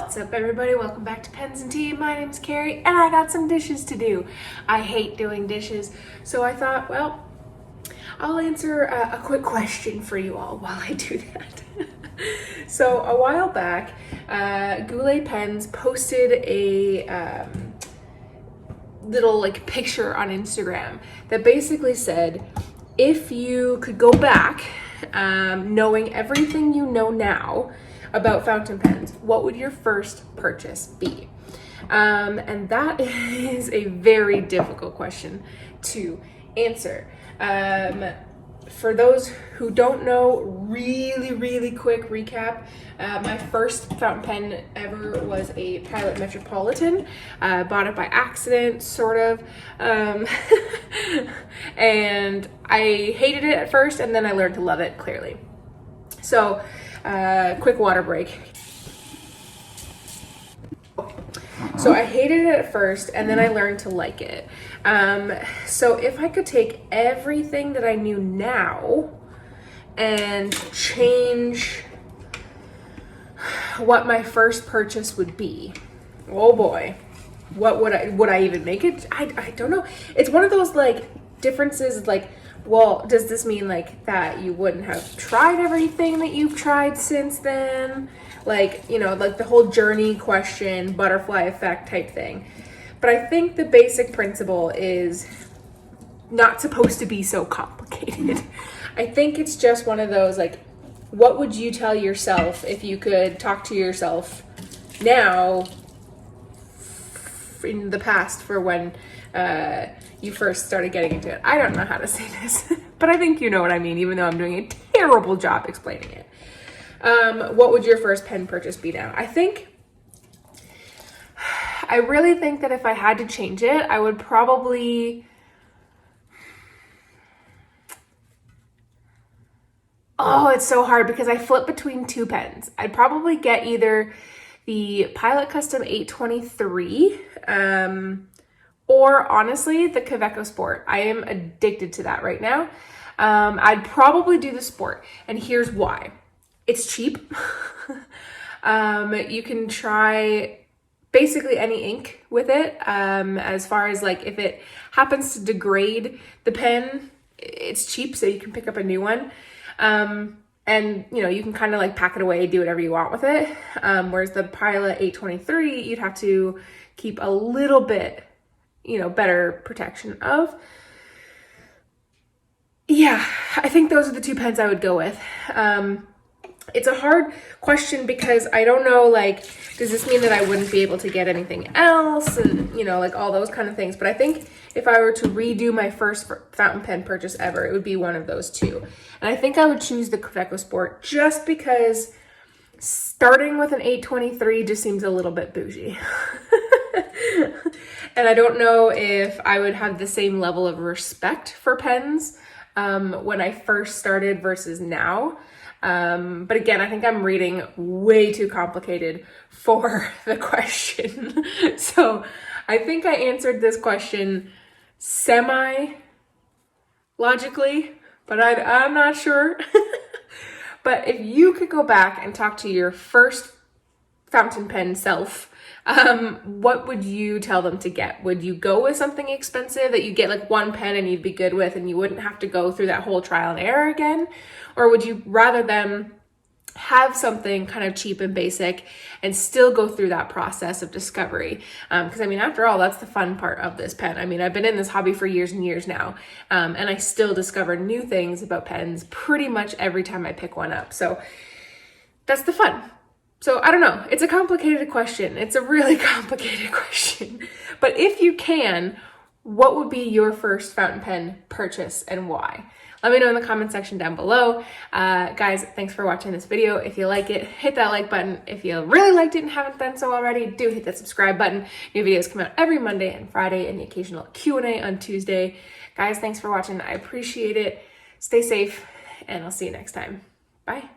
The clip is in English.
What's up, everybody? Welcome back to Pens and Tea. My name's Carrie and I got some dishes to do. I hate doing dishes, so I thought, well, I'll answer a quick question for you all while I do that. So a while back, Goulet Pens posted a little picture on Instagram that basically said, if you could go back knowing everything you know now about fountain pens, what would your first purchase be? And that is a very difficult question to answer. For those who don't know, really quick recap. My first fountain pen ever was a Pilot Metropolitan. Bought it by accident, sort of. And I hated it at first, and then I learned to love it, clearly. So, quick water break. So I hated it at first, and then I learned to like it. So if I could take everything that I knew now and change what my first purchase would be, oh boy, what would I even make it? I don't know. It's one of those differences, well, does this mean that you wouldn't have tried everything that you've tried since then? The whole journey question, butterfly effect type thing. But I think the basic principle is not supposed to be so complicated. I think it's just one of those, what would you tell yourself if you could talk to yourself now in the past for when you first started getting into it? I don't know how to say this, but I think you know what I mean, even though I'm doing a terrible job explaining it. What would your first pen purchase be now? I really think that if I had to change it, I would probably... Oh, it's so hard because I flip between two pens. I'd probably get either the Pilot Custom 823, or honestly, the Kaweco Sport. I am addicted to that right now. I'd probably do the Sport, and here's why. It's cheap. You can try basically any ink with it. As far as if it happens to degrade the pen, it's cheap, so you can pick up a new one. And you can kind of pack it away, do whatever you want with it. Whereas the Pilot 823, you'd have to keep a little bit, better protection of. Yeah, I think those are the two pens I would go with. It's a hard question because I don't know, does this mean that I wouldn't be able to get anything else? And, all those kind of things. But I think if I were to redo my first fountain pen purchase ever, it would be one of those two. And I think I would choose the Kaweco Sport just because starting with an 823 just seems a little bit bougie. And I don't know if I would have the same level of respect for pens when I first started versus now. But again, I think I'm reading way too complicated for the question. So I think I answered this question semi-logically, but I'm not sure. But if you could go back and talk to your first fountain pen self, what would you tell them to get? Would you go with something expensive that you get one pen and you'd be good with and you wouldn't have to go through that whole trial and error again? Or would you rather them have something kind of cheap and basic and still go through that process of discovery? Because after all, that's the fun part of this pen. I've been in this hobby for years and years now, and I still discover new things about pens pretty much every time I pick one up. So that's the fun. So I don't know. It's a complicated question. It's a really complicated question. But if you can, what would be your first fountain pen purchase and why? Let me know in the comment section down below. Guys, thanks for watching this video. If you like it, hit that like button. If you really liked it and haven't done so already, do hit that subscribe button. New videos come out every Monday and Friday, and the occasional Q&A on Tuesday. Guys, thanks for watching. I appreciate it. Stay safe, and I'll see you next time. Bye.